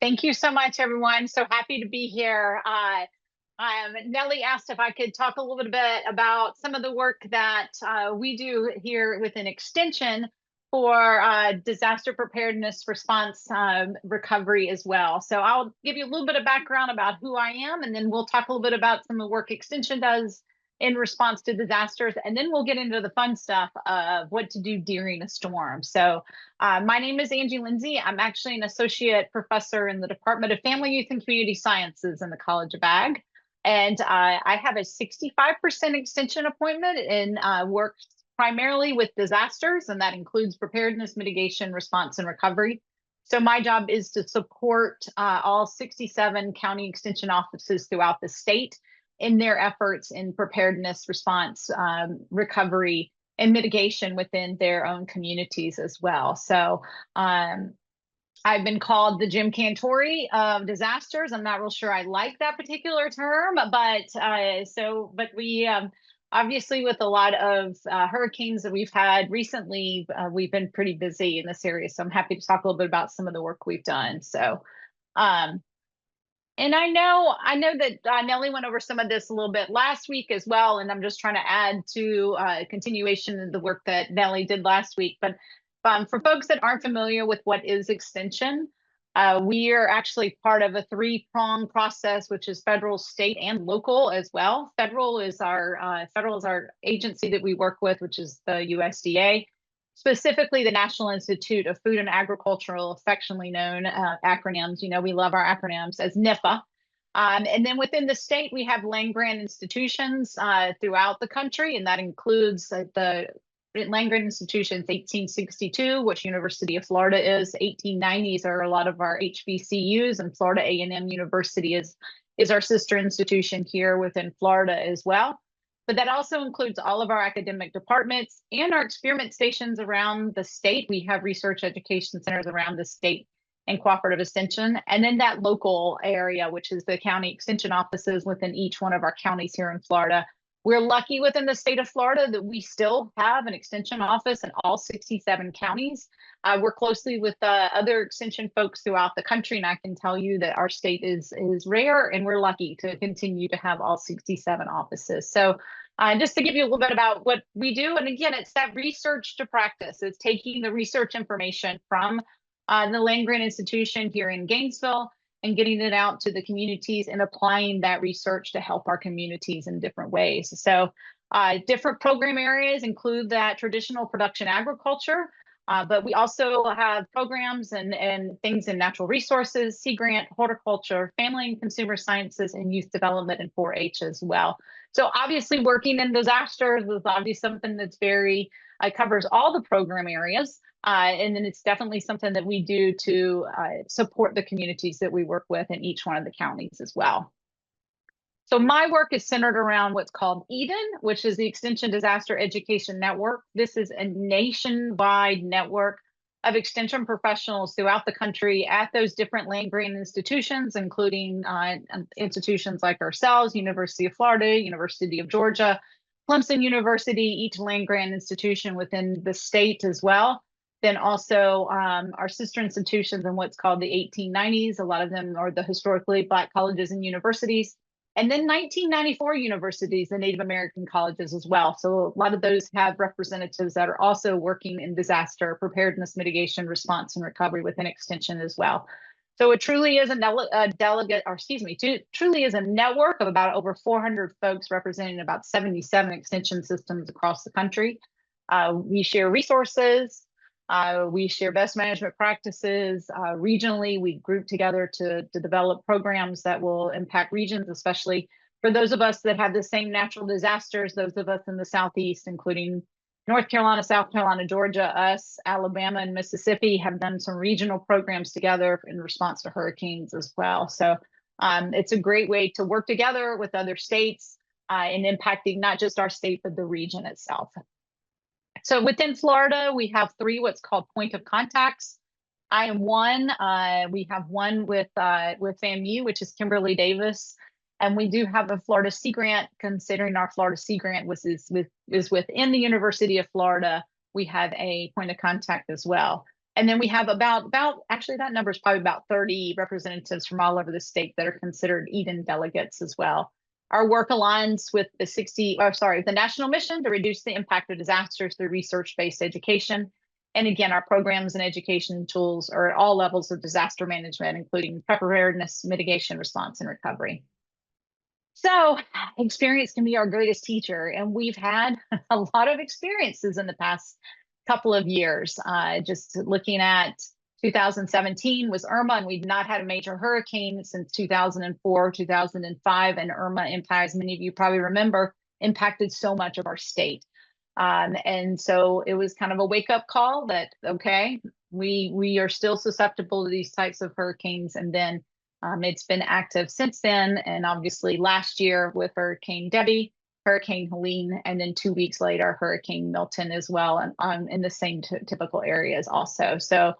Thank you so much, everyone. So happy to be here. Nellie asked if I could talk a little bit about some of the work that we do here within Extension for disaster preparedness response recovery as well. So I'll give you a little bit of background about who I am, and then we'll talk a little bit about some of the work Extension does in response to disasters, and then we'll get into the fun stuff of what to do during a storm. So my name is Angie Lindsey. I'm actually an associate professor in the Department of Family, Youth, and Community Sciences in the College of Ag. And I have a 65% extension appointment and work primarily with disasters, and that includes preparedness, mitigation, response, and recovery. So my job is to support all 67 county extension offices throughout the state in their efforts in preparedness, response, recovery, and mitigation within their own communities as well. So I've been called the Jim Cantori of disasters. I'm not real sure I like that particular term, but we obviously, with a lot of hurricanes that we've had recently, we've been pretty busy in this area. So I'm happy to talk a little bit about some of the work we've done. So and I know that Nellie went over some of this a little bit last week as well, and I'm just trying to add to continuation of the work that Nellie did last week. But for folks that aren't familiar with what is Extension, we are actually part of a three-pronged process, which is federal, state, and local as well. Federal is our agency that we work with, which is the USDA. Specifically, the National Institute of Food and Agricultural, affectionately known acronyms. You know, we love our acronyms as NIFA. And then within the state, we have land-grant institutions throughout the country, and that includes the land-grant institutions 1862, which University of Florida is. 1890s are a lot of our HBCUs, and Florida A&M University is our sister institution here within Florida as well. But that also includes all of our academic departments and our experiment stations around the state. We have research education centers around the state and cooperative extension. And then that local area, which is the county extension offices within each one of our counties here in Florida. We're lucky within the state of Florida that we still have an extension office in all 67 counties. Work closely with other extension folks throughout the country, and I can tell you that our state is rare, and we're lucky to continue to have all 67 offices. So just to give you a little bit about what we do, and again, it's that research to practice. It's taking the research information from the land-grant institution here in Gainesville and getting it out to the communities and applying that research to help our communities in different ways. So different program areas include that traditional production agriculture, but we also have programs and things in natural resources, Sea Grant, horticulture, family and consumer sciences, and youth development and 4-H as well. So obviously working in disasters is obviously something that's very, covers all the program areas. And then it's definitely something that we do to support the communities that we work with in each one of the counties as well. So my work is centered around what's called EDEN, which is the Extension Disaster Education Network. This is a nationwide network of extension professionals throughout the country at those different land-grant institutions, including institutions like ourselves, University of Florida, University of Georgia, Clemson University, each land-grant institution within the state as well. Then also our sister institutions in what's called the 1890s. A lot of them are the historically Black colleges and universities. And then 1994 universities, the Native American colleges as well. So a lot of those have representatives that are also working in disaster preparedness, mitigation, response, and recovery within Extension as well. So it truly is truly is a network of about over 400 folks representing about 77 extension systems across the country. We share resources. We share best management practices. Regionally, we group together to develop programs that will impact regions, especially for those of us that have the same natural disasters, those of us in the Southeast, including North Carolina, South Carolina, Georgia, us, Alabama, and Mississippi have done some regional programs together in response to hurricanes as well. So it's a great way to work together with other states in impacting not just our state, but the region itself. So within Florida, we have 3 what's called point of contacts. I am one. We have one with FAMU, which is Kimberly Davis, and we do have a Florida Sea Grant. Considering our Florida Sea Grant is within the University of Florida, we have a point of contact as well. And then we have about actually that number is probably about 30 representatives from all over the state that are considered Eden delegates as well. Our work aligns with the national mission to reduce the impact of disasters through research-based education. And again, our programs and education tools are at all levels of disaster management, including preparedness, mitigation, response, and recovery. So experience can be our greatest teacher, and we've had a lot of experiences in the past couple of years. Just looking at 2017 was Irma, and we've not had a major hurricane since 2004, 2005, and Irma impact, as many of you probably remember, impacted so much of our state. And so it was kind of a wake-up call that, okay, we are still susceptible to these types of hurricanes, and then it's been active since then, and obviously last year with Hurricane Debbie, Hurricane Helene, and then 2 weeks later, Hurricane Milton as well, and in the same typical areas also. So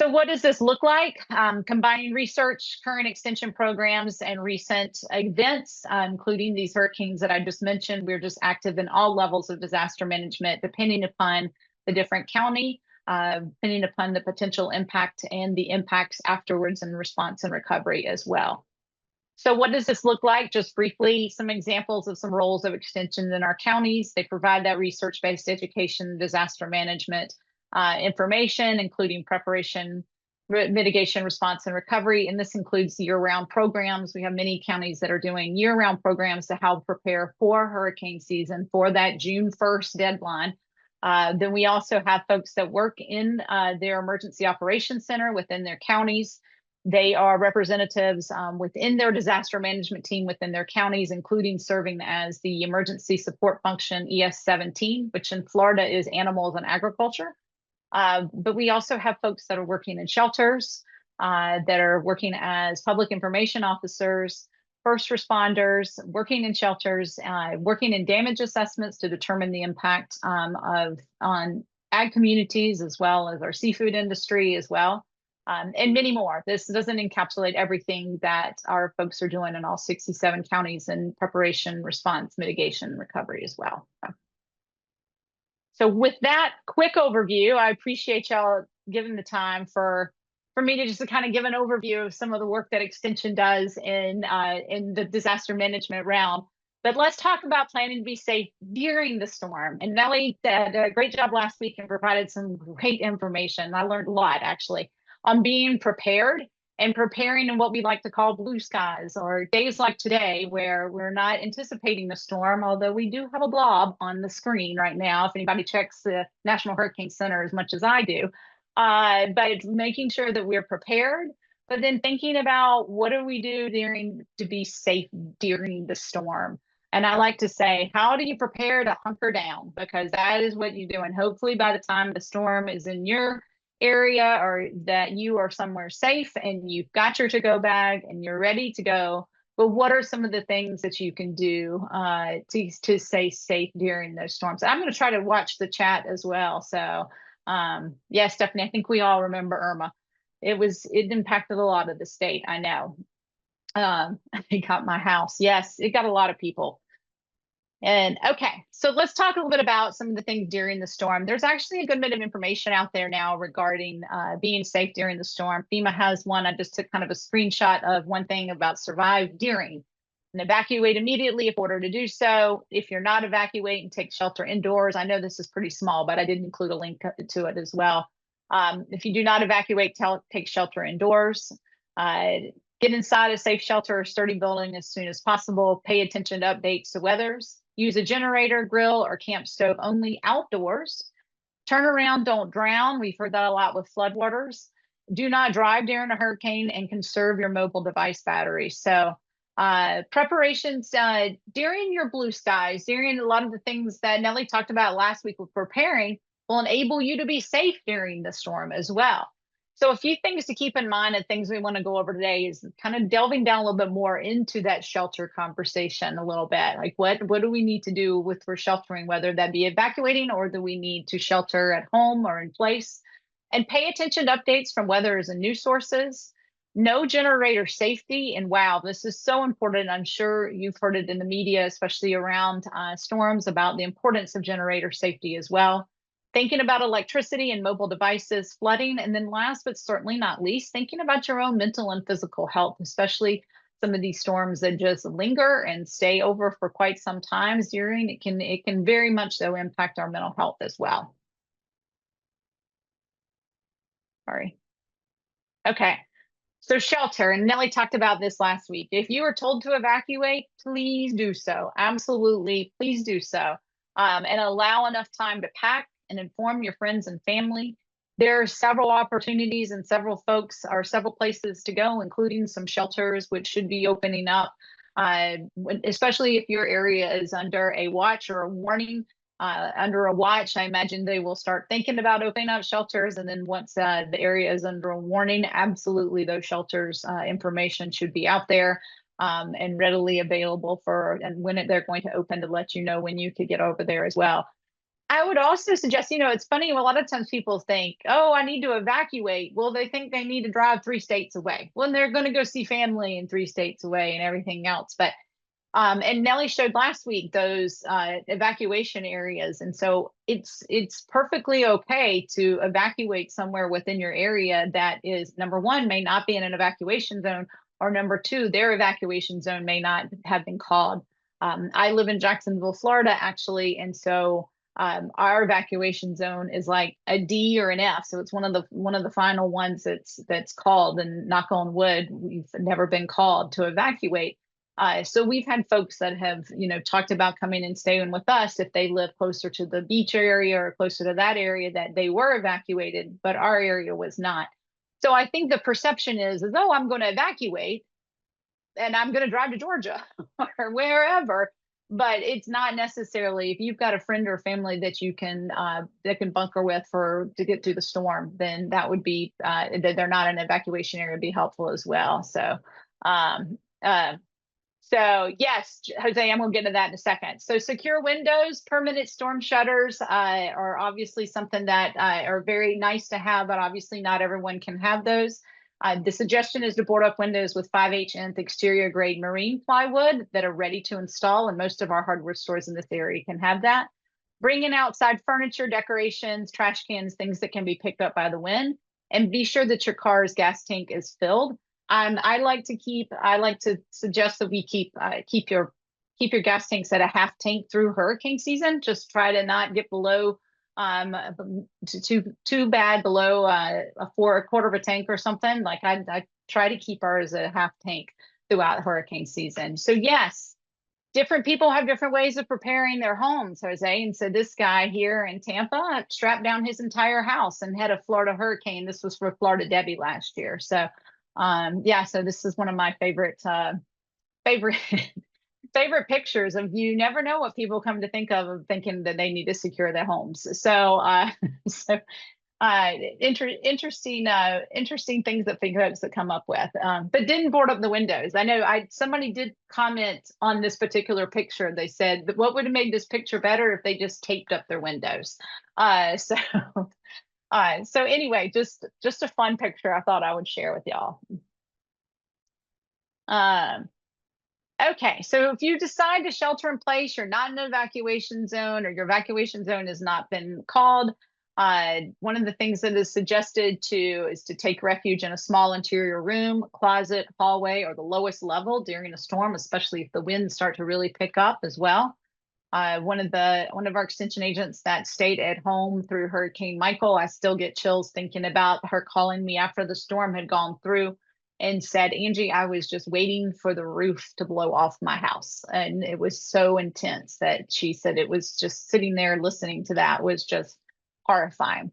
what does this look like? Combining research, current extension programs, and recent events, including these hurricanes that I just mentioned. We're just active in all levels of disaster management, depending upon the different county, depending upon the potential impact and the impacts afterwards and response and recovery as well. So what does this look like? Just briefly, some examples of some roles of extension in our counties. They provide that research-based education, disaster management information, including preparation, mitigation, response, and recovery. And this includes year-round programs. We have many counties that are doing year-round programs to help prepare for hurricane season for that June 1st deadline. Then we also have folks that work in their emergency operations center within their counties. They are representatives within their disaster management team within their counties, including serving as the emergency support function ES-17, which in Florida is animals and agriculture. But we also have folks that are working in shelters, that are working as public information officers, first responders, working in shelters, working in damage assessments to determine the impact on ag communities, as well as our seafood industry as well, and many more. This doesn't encapsulate everything that our folks are doing in all 67 counties in preparation, response, mitigation, recovery as well. So with that quick overview, I appreciate y'all giving the time for me to just kind of give an overview of some of the work that Extension does in the disaster management realm. But let's talk about planning to be safe during the storm. And Nellie did a great job last week and provided some great information. I learned a lot, actually, on being prepared and preparing in what we like to call blue skies, or days like today where we're not anticipating the storm, although we do have a blob on the screen right now if anybody checks the National Hurricane Center as much as I do. But it's making sure that we're prepared, but then thinking about what do we do to be safe during the storm. And I like to say, how do you prepare to hunker down? Because that is what you do. And hopefully by the time the storm is in your area, or that you are somewhere safe and you've got your to-go bag and you're ready to go. But what are some of the things that you can do to stay safe during those storms? I'm going to try to watch the chat as well. So yeah, Stephanie, I think we all remember Irma. It impacted a lot of the state, I know. It got my house. Yes, it got a lot of people. And okay, so let's talk a little bit about some of the things during the storm. There's actually a good bit of information out there now regarding being safe during the storm. FEMA has one. I just took kind of a screenshot of one thing about survive during and evacuate immediately if ordered to do so. If you're not evacuating, take shelter indoors. I know this is pretty small, but I did include a link to it as well. If you do not evacuate, take shelter indoors. Get inside a safe shelter or sturdy building as soon as possible. Pay attention to updates to weathers. Use a generator, grill, or camp stove only outdoors. Turn around, don't drown. We've heard that a lot with floodwaters. Do not drive during a hurricane, and conserve your mobile device battery. So preparations during your blue skies, during a lot of the things that Nellie talked about last week with preparing, will enable you to be safe during the storm as well. So a few things to keep in mind and things we want to go over today is kind of delving down a little bit more into that shelter conversation a little bit. Like what do we need to do for sheltering, whether that be evacuating or do we need to shelter at home or in place? And pay attention to updates from weathers and news sources. Know generator safety. And wow, this is so important. I'm sure you've heard it in the media, especially around storms, about the importance of generator safety as well. Thinking about electricity and mobile devices, flooding, and then last but certainly not least, thinking about your own mental and physical health, especially some of these storms that just linger and stay over for quite some times during. It can very much so impact our mental health as well. Sorry. Okay. So shelter, and Nellie talked about this last week. If you are told to evacuate, please do so. Absolutely, please do so. And allow enough time to pack and inform your friends and family. There are several opportunities and several folks or several places to go, including some shelters, which should be opening up, especially if your area is under a watch or a warning. Under a watch, I imagine they will start thinking about opening up shelters. And then once the area is under a warning, absolutely those shelters information should be out there and readily available and when they're going to open to let you know when you could get over there as well. I would also suggest, it's funny, a lot of times people think, oh, I need to evacuate. Well, they think they need to drive 3 states away when they're going to go see family in 3 states away and everything else. But and Nellie showed last week those evacuation areas. And so it's perfectly okay to evacuate somewhere within your area that is, number one, may not be in an evacuation zone, or number two, their evacuation zone may not have been called. I live in Jacksonville, Florida, actually. And so our evacuation zone is like a D or an F. So it's one of the final ones that's called, and knock on wood, we've never been called to evacuate. So we've had folks that have, talked about coming and staying with us if they live closer to the beach area or closer to that area, that they were evacuated, but our area was not. So I think the perception is, oh, I'm going to evacuate and I'm going to drive to Georgia or wherever. But it's not necessarily. If you've got a friend or family that you can bunker with to get through the storm, then that would be that they're not in an evacuation area would be helpful as well. So so yes, Jose, I'm going to get to that in a second. So secure windows, permanent storm shutters are obviously something that are very nice to have, but obviously not everyone can have those. The suggestion is to board up windows with 5/8" exterior grade marine plywood that are ready to install, and most of our hardware stores in this area can have that. Bring in outside furniture, decorations, trash cans, things that can be picked up by the wind, and be sure that your car's gas tank is filled. I like to suggest that we keep your gas tanks at a half tank through hurricane season. Just try to not get below too bad below a quarter of a tank or something. Like I try to keep ours at a half tank throughout hurricane season. So yes, different people have different ways of preparing their homes, Jose. And so this guy here in Tampa strapped down his entire house and had a Florida hurricane. This was for Florida Debbie last year. So so this is one of my favorite favorite pictures of, you never know what people come to think of thinking that they need to secure their homes. So interesting things that folks that come up with, but didn't board up the windows. I know somebody did comment on this particular picture. They said that what would have made this picture better if they just taped up their windows. So anyway, just a fun picture I thought I would share with y'all. Okay, so if you decide to shelter in place, you're not in an evacuation zone, or your evacuation zone has not been called, one of the things that is suggested is to take refuge in a small interior room, closet, hallway, or the lowest level during a storm, especially if the winds start to really pick up as well. One of our extension agents that stayed at home through Hurricane Michael, I still get chills thinking about her calling me after the storm had gone through and said, Angie, I was just waiting for the roof to blow off my house. And it was so intense that she said it was just sitting there listening to that was just horrifying.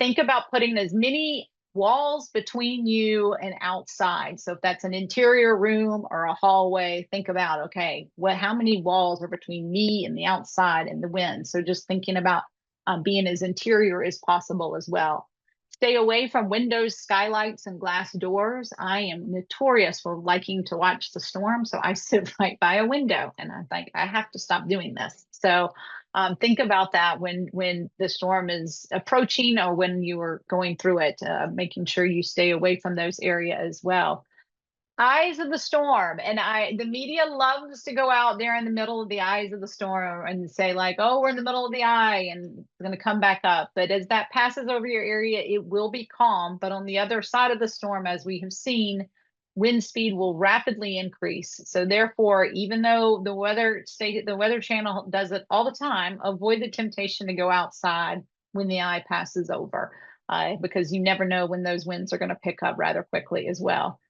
Think about putting as many walls between you and outside. So if that's an interior room or a hallway, think about, okay, how many walls are between me and the outside and the wind? So just thinking about being as interior as possible as well. Stay away from windows, skylights, and glass doors. I am notorious for liking to watch the storm, so I sit right by a window, and I think I have to stop doing this. So think about that when the storm is approaching, or when you are going through it, making sure you stay away from those areas as well. Eyes of the storm. And the media loves to go out there in the middle of the eyes of the storm and say like, oh, we're in the middle of the eye and it's going to come back up. But as that passes over your area, it will be calm. But on the other side of the storm, as we have seen, wind speed will rapidly increase. So therefore, even though the Weather Channel does it all the time, avoid the temptation to go outside when the eye passes over, because you never know when those winds are going to pick up rather quickly as well.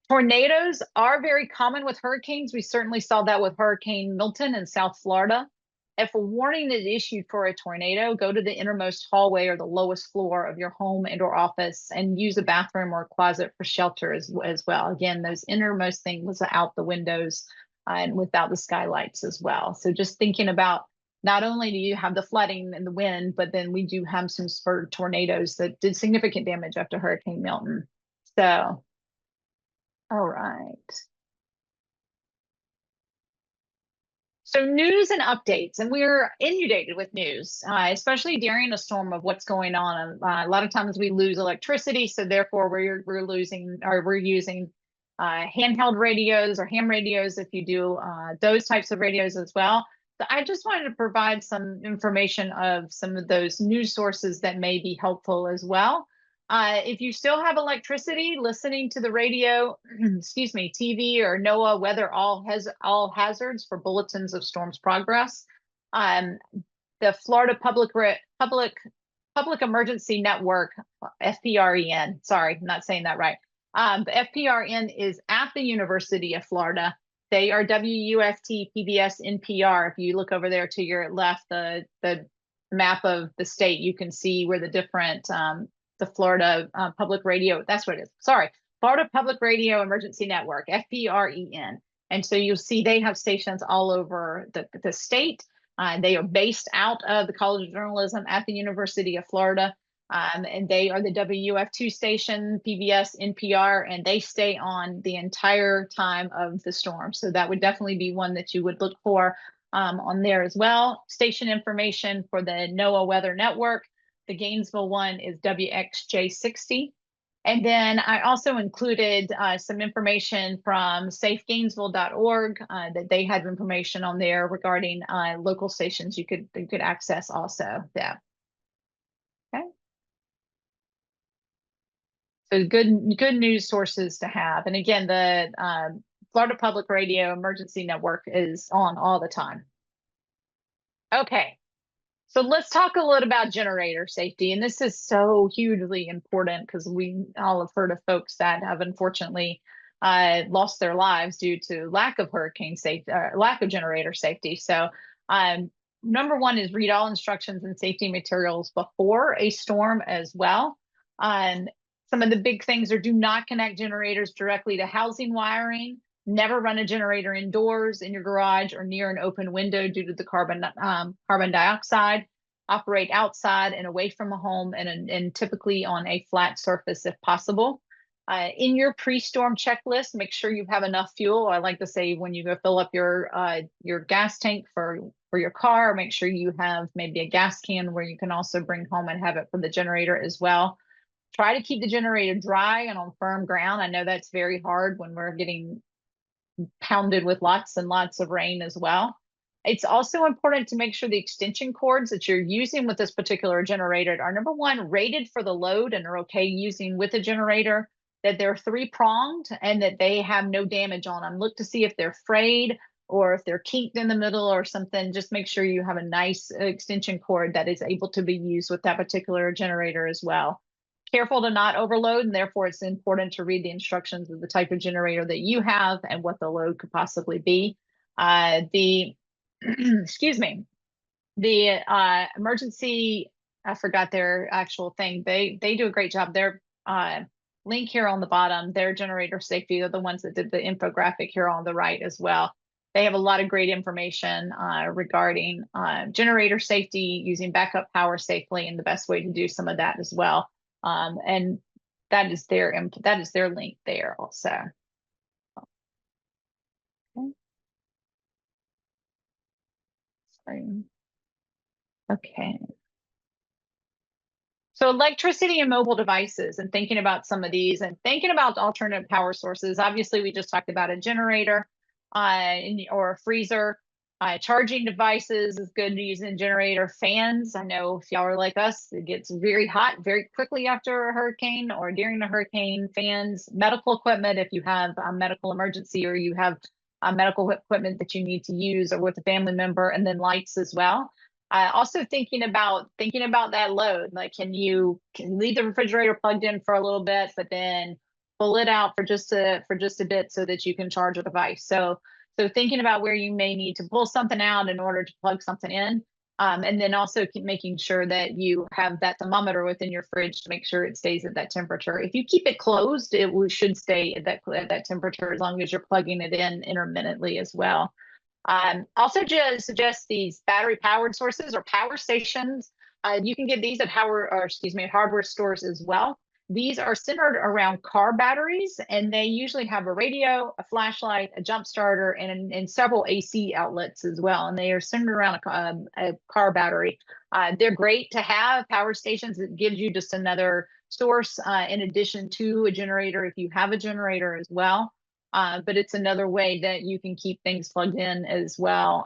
Tornadoes are very common with hurricanes. We certainly saw that with Hurricane Milton in South Florida. If a warning is issued for a tornado, go to the innermost hallway or the lowest floor of your home and or office and use a bathroom or a closet for shelter as well. Again, those innermost things out the windows and without the skylights as well. So just thinking about, not only do you have the flooding and the wind, but then we do have some spurred tornadoes that did significant damage after Hurricane Milton. So all right. So news and updates, and we're inundated with news, especially during a storm of what's going on. A lot of times we lose electricity, so therefore we're using handheld radios or ham radios if you do those types of radios as well. So I just wanted to provide some information of some of those news sources that may be helpful as well. If you still have electricity, listening to the radio, excuse me, TV or NOAA weather all hazards for bulletins of storms progress. Um, the Florida Public Emergency Network, FPREN. Sorry, I'm not saying that right. The FPRN is at the University of Florida. They are WUFT, PBS, NPR. If you look over there to your left, the map of the state, you can see where the different the Florida Public Radio, that's what it is. Sorry, Florida Public Radio Emergency Network, FPREN. And so you'll see they have stations all over the state. They are based out of the College of Journalism at the University of Florida. And they are the WF2 station, PBS, NPR, and they stay on the entire time of the storm. So that would definitely be one that you would look for on there as well. Station information for the NOAA Weather Network. The Gainesville one is WXJ60. And then I also included some information from safegainesville.org that they had information on there regarding local stations you could access also. Yeah. Okay. So good news sources to have. And again, the Florida Public Radio Emergency Network is on all the time. Okay. So let's talk a little about generator safety. And this is so hugely important because we all have heard of folks that have unfortunately lost their lives due to lack of hurricane safety, lack of generator safety. So number one is read all instructions and safety materials before a storm as well. Some of the big things are do not connect generators directly to housing wiring. Never run a generator indoors, in your garage, or near an open window due to the carbon dioxide. Operate outside and away from a home and typically on a flat surface if possible. In your pre-storm checklist, make sure you have enough fuel. I like to say when you go fill up your gas tank for your car, make sure you have maybe a gas can where you can also bring home and have it for the generator as well. Try to keep the generator dry and on firm ground. I know that's very hard when we're getting pounded with lots and lots of rain as well. It's also important to make sure the extension cords that you're using with this particular generator are number one, rated for the load and are okay using with a generator, that they're three-pronged and that they have no damage on them. Look to see if they're frayed or if they're kinked in the middle or something. Just make sure you have a nice extension cord that is able to be used with that particular generator as well. Careful to not overload, and therefore it's important to read the instructions of the type of generator that you have and what the load could possibly be. Excuse me, the emergency, I forgot their actual thing. They do a great job. Their link here on the bottom, their generator safety, are the ones that did the infographic here on the right as well. They have a lot of great information regarding generator safety, using backup power safely, and the best way to do some of that as well. And that is their link there also. Okay. Sorry. Okay. So electricity and mobile devices, and thinking about some of these and thinking about alternative power sources. Obviously, we just talked about a generator or a freezer. Charging devices is good to use in generator. Fans, I know if y'all are like us, it gets very hot very quickly after a hurricane or during a hurricane. Fans, medical equipment, if you have a medical emergency or you have medical equipment that you need to use or with a family member, and then lights as well. Also thinking about that load, like can you leave the refrigerator plugged in for a little bit, but then pull it out for just a bit so that you can charge a device. So thinking about where you may need to pull something out in order to plug something in. And then also keep making sure that you have that thermometer within your fridge to make sure it stays at that temperature. If you keep it closed, it should stay at that temperature as long as you're plugging it in intermittently as well. Also just suggest these battery powered sources or power stations. You can get these at hardware stores as well. These are centered around car batteries, and they usually have a radio, a flashlight, a jump starter, and several AC outlets as well. And they are centered around a car battery. They're great to have power stations. It gives you just another source in addition to a generator if you have a generator as well. But it's another way that you can keep things plugged in as well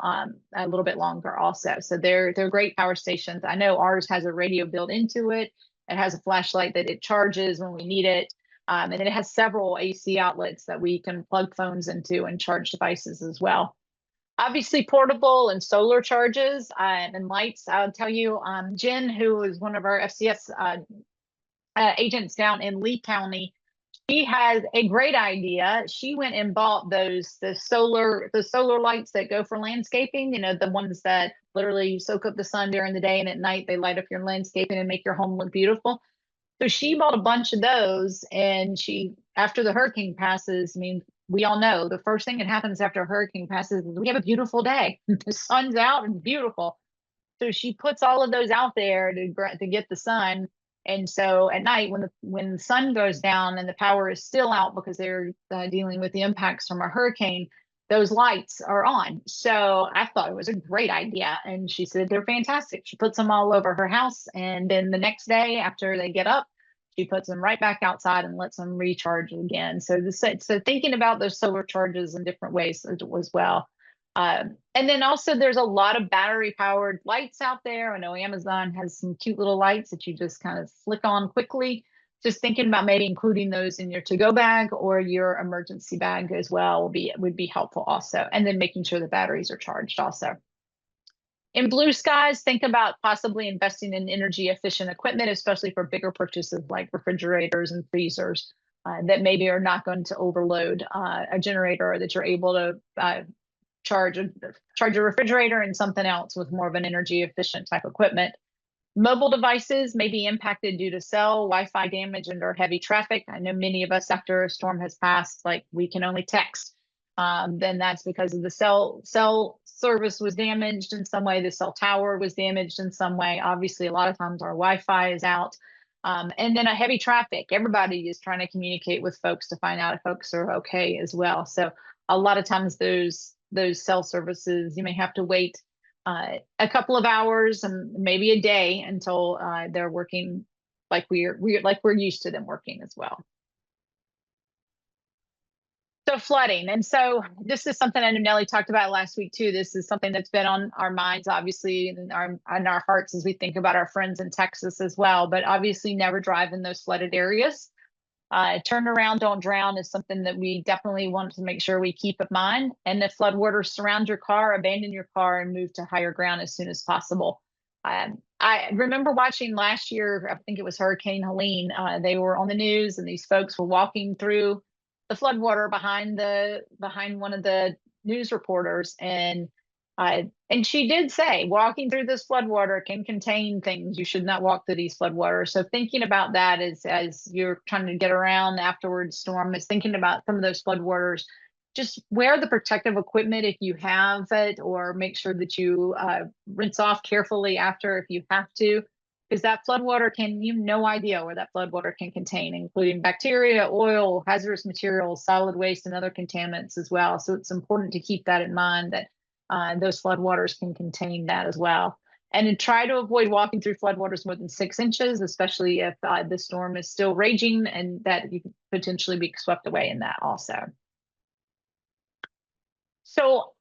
a little bit longer also. So they're great power stations. I know ours has a radio built into it. It has a flashlight that it charges when we need it. And then it has several AC outlets that we can plug phones into and charge devices as well. Obviously, portable and solar charges and lights. I'll tell you, Jen, who is one of our FCS agents down in Lee County, she has a great idea. She went and bought the solar lights that go for landscaping, the ones that literally soak up the sun during the day, and at night they light up your landscaping and make your home look beautiful. So she bought a bunch of those, and after the hurricane passes, I mean, we all know the first thing that happens after a hurricane passes is we have a beautiful day. The sun's out and beautiful. So she puts all of those out there to get the sun. And so at night, when the sun goes down and the power is still out because they're dealing with the impacts from a hurricane, those lights are on. So I thought it was a great idea. And she said they're fantastic. She puts them all over her house. And then the next day after they get up, she puts them right back outside and lets them recharge again. So thinking about those solar charges in different ways as well. And then also there's a lot of battery powered lights out there. I know Amazon has some cute little lights that you just kind of flick on quickly. Just thinking about maybe including those in your to-go bag or your emergency bag as well would be helpful also. And then making sure the batteries are charged also. In blue skies, think about possibly investing in energy efficient equipment, especially for bigger purchases like refrigerators and freezers that maybe are not going to overload a generator, or that you're able to charge a refrigerator and something else with more of an energy efficient type equipment. Mobile devices may be impacted due to cell, Wi-Fi damage, and or heavy traffic. I know many of us, after a storm has passed, like we can only text. Then that's because of the cell service was damaged in some way. The cell tower was damaged in some way. Obviously, a lot of times our Wi-Fi is out. And then a heavy traffic. Everybody is trying to communicate with folks to find out if folks are okay as well. So a lot of times those cell services, you may have to wait a couple of hours and maybe a day until they're working like we're used to them working as well. So flooding. And so this is something I know Nellie talked about last week too. This is something that's been on our minds, obviously, and our hearts as we think about our friends in Texas as well. But obviously never drive in those flooded areas. Turn around, don't drown is something that we definitely want to make sure we keep in mind. And if floodwaters surround your car, abandon your car and move to higher ground as soon as possible. I remember watching last year, I think it was Hurricane Helene. They were on the news and these folks were walking through the floodwater behind one of the news reporters. And she did say, walking through this floodwater can contain things. You should not walk through these floodwaters. So thinking about that as you're trying to get around afterwards storm, is thinking about some of those floodwaters. Just wear the protective equipment if you have it, or make sure that you rinse off carefully after if you have to, because that floodwater you have no idea where that floodwater can contain, including bacteria, oil, hazardous materials, solid waste, and other contaminants as well. So it's important to keep that in mind, that those floodwaters can contain that as well. And then try to avoid walking through floodwaters more than 6 inches, especially if the storm is still raging and that you could potentially be swept away in that also. So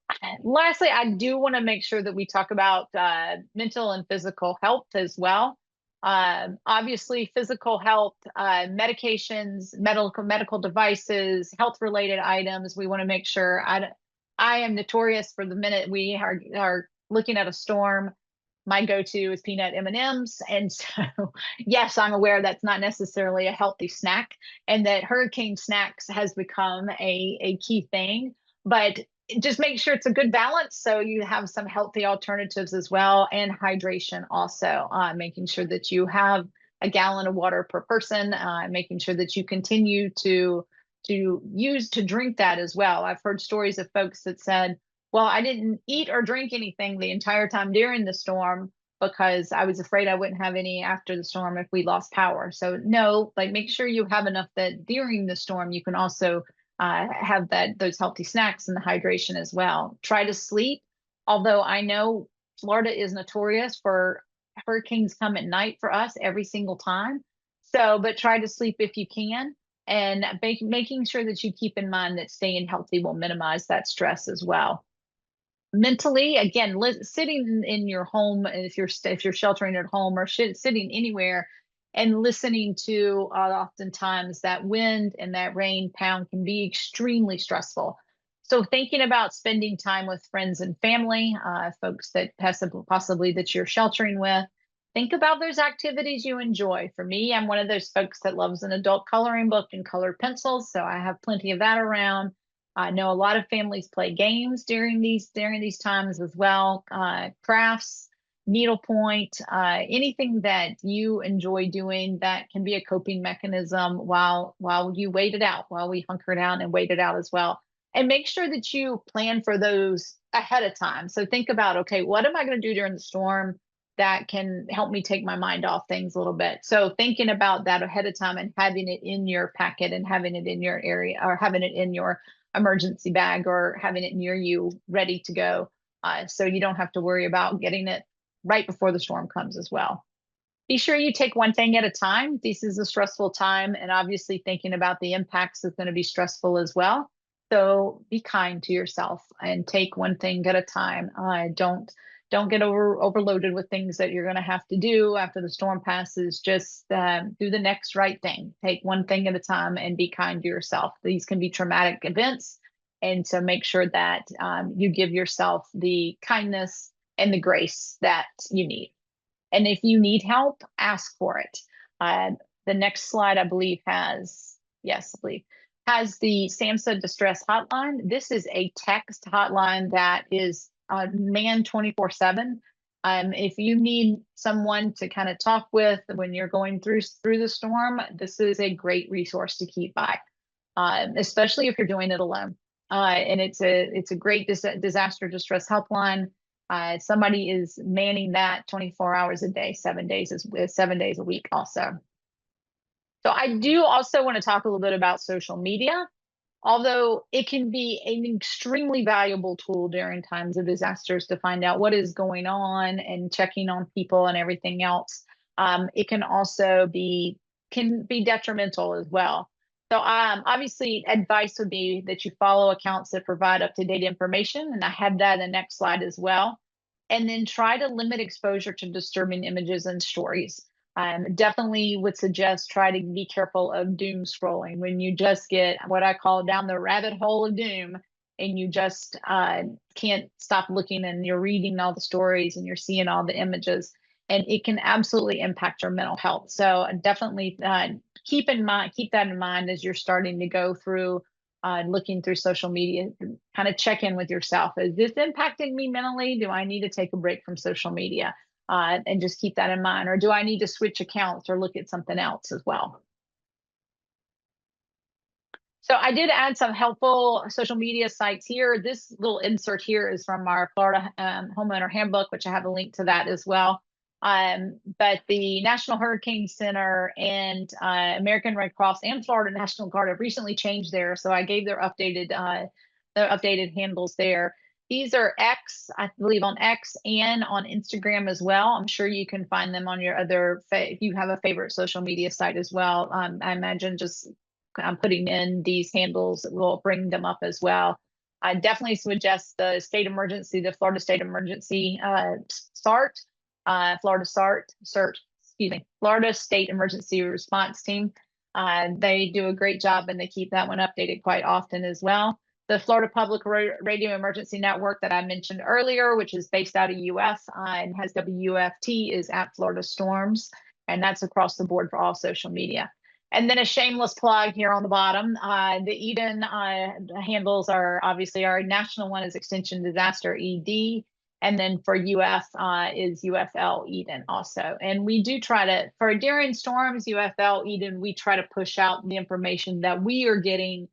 lastly, I do want to make sure that we talk about mental and physical health as well. Obviously, physical health, medications, medical devices, health-related items. We want to make sure. I am notorious for the minute we are looking at a storm, my go-to is peanut M&Ms. And so, yes, I'm aware that's not necessarily a healthy snack, and that hurricane snacks has become a key thing. But just make sure it's a good balance so you have some healthy alternatives as well, and hydration also, making sure that you have a gallon of water per person, making sure that you continue to drink that as well. I've heard stories of folks that said, well, I didn't eat or drink anything the entire time during the storm because I was afraid I wouldn't have any after the storm if we lost power. So no, like, make sure you have enough that during the storm you can also have those healthy snacks and the hydration as well. Try to sleep. Although I know Florida is notorious for hurricanes come at night for us every single time. So, but try to sleep if you can, and making sure that you keep in mind that staying healthy will minimize that stress as well. Mentally, again, sitting in your home, if you're sheltering at home or sitting anywhere and listening to oftentimes that wind and that rain pound can be extremely stressful. So thinking about spending time with friends and family, folks that possibly that you're sheltering with, think about those activities you enjoy. For me, I'm one of those folks that loves an adult coloring book and colored pencils, so I have plenty of that around. I know a lot of families play games during these times as well. Crafts, needlepoint, anything that you enjoy doing that can be a coping mechanism while you wait it out, while we hunker down and wait it out as well. And make sure that you plan for those ahead of time. So think about, okay, what am I going to do during the storm that can help me take my mind off things a little bit? So thinking about that ahead of time and having it in your packet and having it in your area, or having it in your emergency bag, or having it near you ready to go, so you don't have to worry about getting it right before the storm comes as well. Be sure you take one thing at a time. This is a stressful time, and obviously thinking about the impacts is going to be stressful as well. So be kind to yourself and take one thing at a time. Don't get overloaded with things that you're going to have to do after the storm passes. Just do the next right thing. Take one thing at a time and be kind to yourself. These can be traumatic events, and so make sure that you give yourself the kindness and the grace that you need. And if you need help, ask for it. The next slide, I believe, has the SAMHSA distress hotline. This is a text hotline that is manned 24/7. If you need someone to kind of talk with when you're going through the storm, this is a great resource to keep by, especially if you're doing it alone. And it's a great disaster distress helpline. Somebody is manning that 24 hours a day, 7 days a week also. So I do also want to talk a little bit about social media. Although it can be an extremely valuable tool during times of disasters to find out what is going on and checking on people and everything else, it can also be detrimental as well. So obviously, advice would be that you follow accounts that provide up-to-date information, and I have that in the next slide as well. And then try to limit exposure to disturbing images and stories. Definitely would suggest try to be careful of doom scrolling when you just get what I call down the rabbit hole of doom, and you just can't stop looking, and you're reading all the stories and you're seeing all the images, and it can absolutely impact your mental health. So definitely keep that in mind as you're starting to go through looking through social media. Kind of check in with yourself. Is this impacting me mentally? Do I need to take a break from social media? And just keep that in mind. Or do I need to switch accounts or look at something else as well? So I did add some helpful social media sites here. This little insert here is from our Florida Homeowner Handbook, which I have a link to that as well. But the National Hurricane Center and American Red Cross and Florida National Guard have recently changed there. So I gave their updated handles there. these are X, I believe on X and on Instagram as well. I'm sure you can find them on your other, if you have a favorite social media site as well. I imagine just putting in these handles will bring them up as well. I definitely suggest the state emergency, the Florida State Emergency SART, Florida State Emergency Response Team. They do a great job and they keep that one updated quite often as well. The Florida Public Radio Emergency Network that I mentioned earlier, which is based out of US and has WFT, is at Florida Storms, and that's across the board for all social media. And then a shameless plug here on the bottom. The Eden handles are obviously our national one is Extension Disaster ED. And then for UF is UFL Eden also. And we do try to, for during storms, UFL Eden, we try to push out the information that we are getting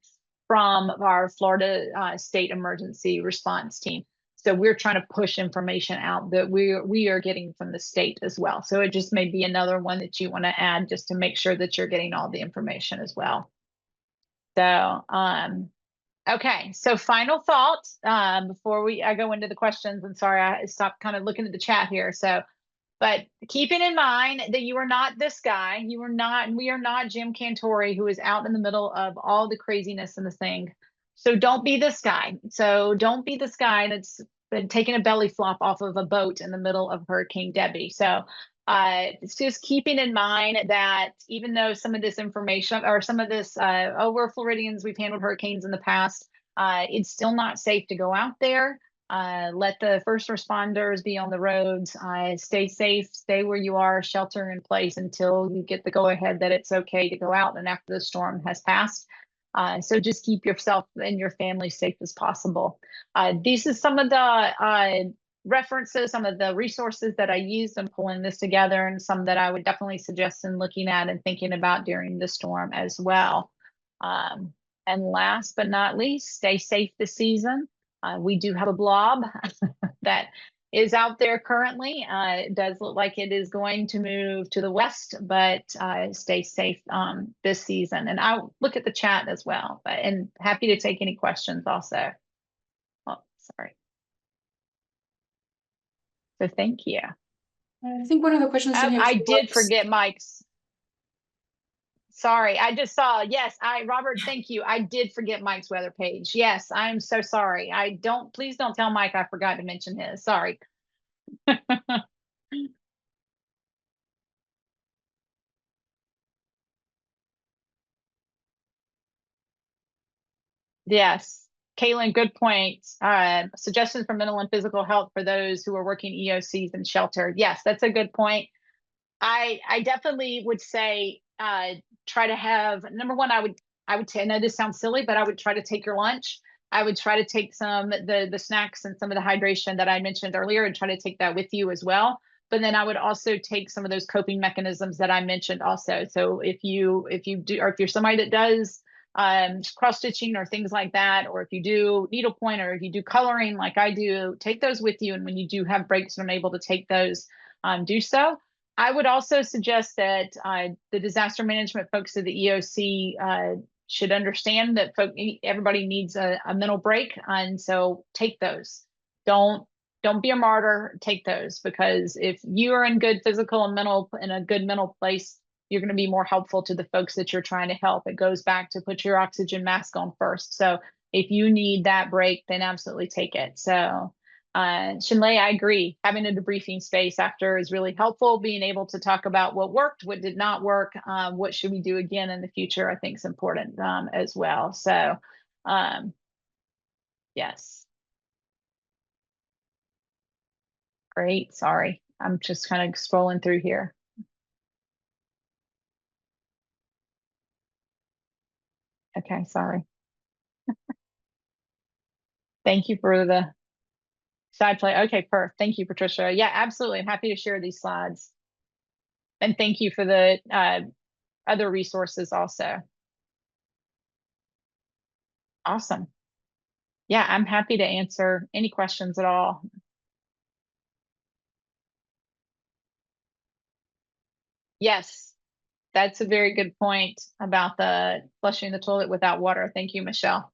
from our Florida State Emergency Response Team. So we're trying to push information out that we are getting from the state as well. So it just may be another one that you want to add just to make sure that you're getting all the information as well. So, okay, so final thoughts before I go into the questions. And sorry, I stopped kind of looking at the chat here. So, but keeping in mind that you are not this guy, we are not Jim Cantori, who is out in the middle of all the craziness and the thing. So don't be this guy. So don't be this guy that's been taking a belly flop off of a boat in the middle of Hurricane Debbie. So it's just keeping in mind that even though some of this information or some of this, we're Floridians, we've handled hurricanes in the past, it's still not safe to go out there. Let the first responders be on the roads. Stay safe, stay where you are, shelter in place until you get the go ahead that it's okay to go out and after the storm has passed. So just keep yourself and your family safe as possible. These are some of the references, some of the resources that I used in pulling this together, and some that I would definitely suggest in looking at and thinking about during the storm as well. And last but not least, stay safe this season. We do have a blob that is out there currently. It does look like it is going to move to the west, but stay safe this season. And I'll look at the chat as well, and happy to take any questions also. Oh, sorry. So thank you. I think one of the questions in here I did forget Mike's. Sorry, I just saw. Yes, Robert, thank you. I did forget Mike's weather page. Yes, I'm so sorry. Please don't tell Mike I forgot to mention his. Sorry. Yes. Caitlin, good point. Suggestions for mental and physical health for those who are working EOCs and shelter. Yes, that's a good point. I definitely would say try to have, number one, I would I know this sounds silly, but I would try to take your lunch. I would try to take some the snacks and some of the hydration that I mentioned earlier and try to take that with you as well. But then I would also take some of those coping mechanisms that I mentioned also. So if you do, or if you're somebody that does cross stitching or things like that, or if you do needlepoint or if you do coloring like I do, take those with you. And when you do have breaks and are able to take those, do so. I would also suggest that the disaster management folks of the EOC should understand that everybody needs a mental break, and so take those. Don't be a martyr. Take those, because if you are in good physical and mental in a good mental place, you're going to be more helpful to the folks that you're trying to help. It goes back to put your oxygen mask on first. So if you need that break, then absolutely take it. So. Shinlei, I agree. Having a debriefing space after is really helpful. Being able to talk about what worked, what did not work, what should we do again in the future, I think is important as well. So, yes. Great. Sorry. I'm just kind of scrolling through here. Okay. Sorry. Thank you for the side play. Okay, perfect. Thank you, Patricia. Yeah, absolutely. I'm happy to share these slides. And thank you for the other resources also. Awesome. Yeah, I'm happy to answer any questions at all. Yes, that's a very good point about the flushing the toilet without water. Thank you, Michelle.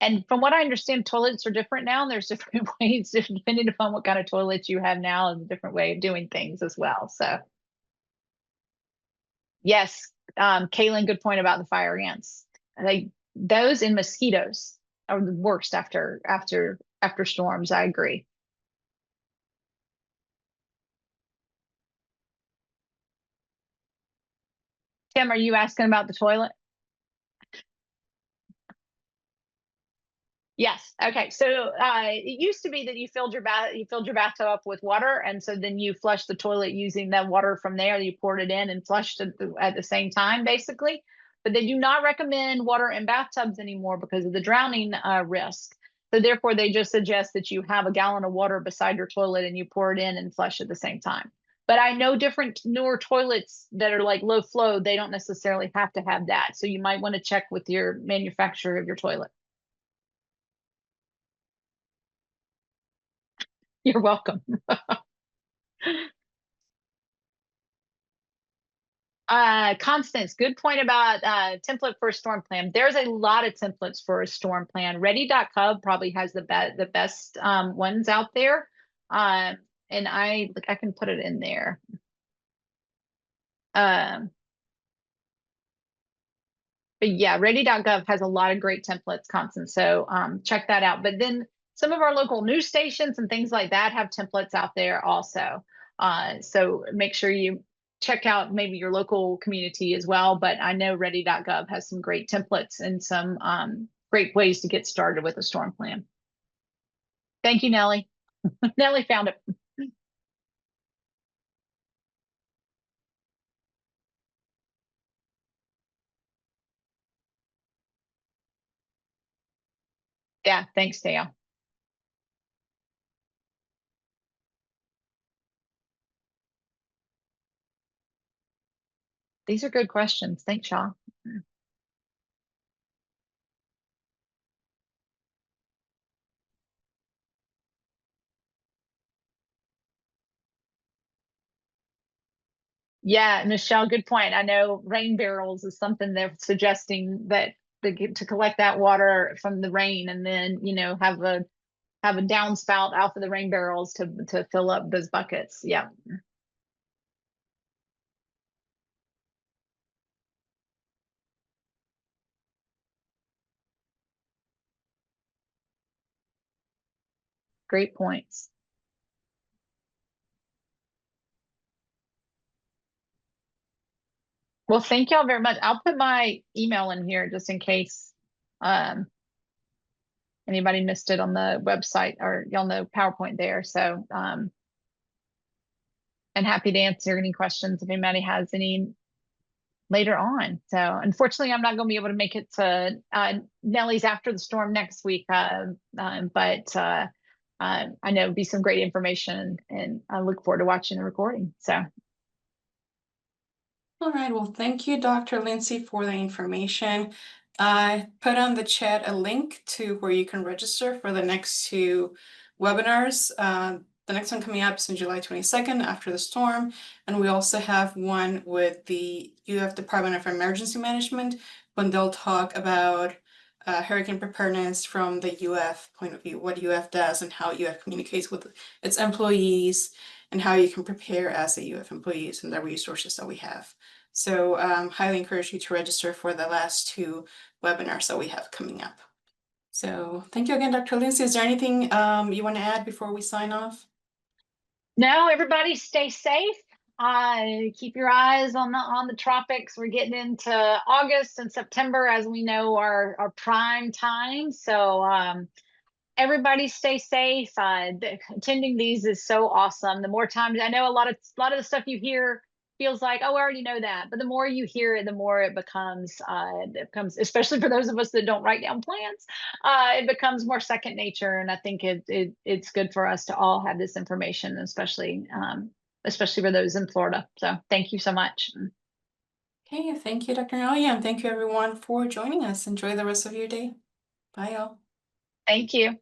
And from what I understand, toilets are different now, and there's different ways, depending upon what kind of toilet you have now, is a different way of doing things as well. So, yes, Kaylin, good point about the fire ants. Like those and mosquitoes are the worst after storms. I agree. Tim, are you asking about the toilet? Yes. Okay. So it used to be that you filled your bathtub up with water, and so then you flushed the toilet using that water from there. You poured it in and flushed it at the same time, basically. But they do not recommend water in bathtubs anymore because of the drowning risk. So therefore, they just suggest that you have a gallon of water beside your toilet and you pour it in and flush at the same time. But I know different newer toilets that are like low flow, they don't necessarily have to have that. So you might want to check with your manufacturer of your toilet. You're welcome. Constance, good point about template for a storm plan. There's a lot of templates for a storm plan. Ready.gov probably has the best ones out there. And I can put it in there. But yeah, ready.gov has a lot of great templates, Constance. So check that out. But then some of our local news stations and things like that have templates out there also. So make sure you check out maybe your local community as well. But I know ready.gov has some great templates and some great ways to get started with a storm plan. Thank you, Nellie. Nellie found it. Yeah, thanks, Dale. These are good questions. Thanks, Shaw. Yeah, Michelle, good point. I know rain barrels is something they're suggesting that they get to collect that water from the rain and then, have a downspout out for the rain barrels to fill up those buckets. Yeah. Great points. Well, thank y'all very much. I'll put my email in here just in case um anybody missed it on the website, or y'all know PowerPoint there. So and happy to answer any questions if anybody has any later on. So unfortunately, I'm not going to be able to make it to Nellie's after the storm next week, but I know it'll be some great information, and I look forward to watching the recording. So. All right, well, thank you, Dr. Lindsey, for the information. I put on the chat a link to where you can register for the next two webinars. The next one coming up is on July 22nd after the storm. And we also have one with the UF Department of Emergency Management when they'll talk about hurricane preparedness from the UF point of view, what UF does and how UF communicates with its employees, and how you can prepare as a UF employees and the resources that we have. So highly encourage you to register for the last two webinars that we have coming up. So thank you again, Dr. Lindsey. Is there anything you want to add before we sign off? No, everybody stay safe. Keep your eyes on the tropics. We're getting into August and September, as we know, our prime time. So everybody stay safe. Attending these is so awesome. The more times, I know a lot of the stuff you hear feels like, oh, I already know that. But the more you hear it, the more it becomes, especially for those of us that don't write down plans, it becomes more second nature. And I think it's good for us to all have this information, especially for those in Florida. So thank you so much. Okay, thank you, Dr. Nalia, and thank you everyone for joining us. Enjoy the rest of your day. Bye, y'all. Thank you.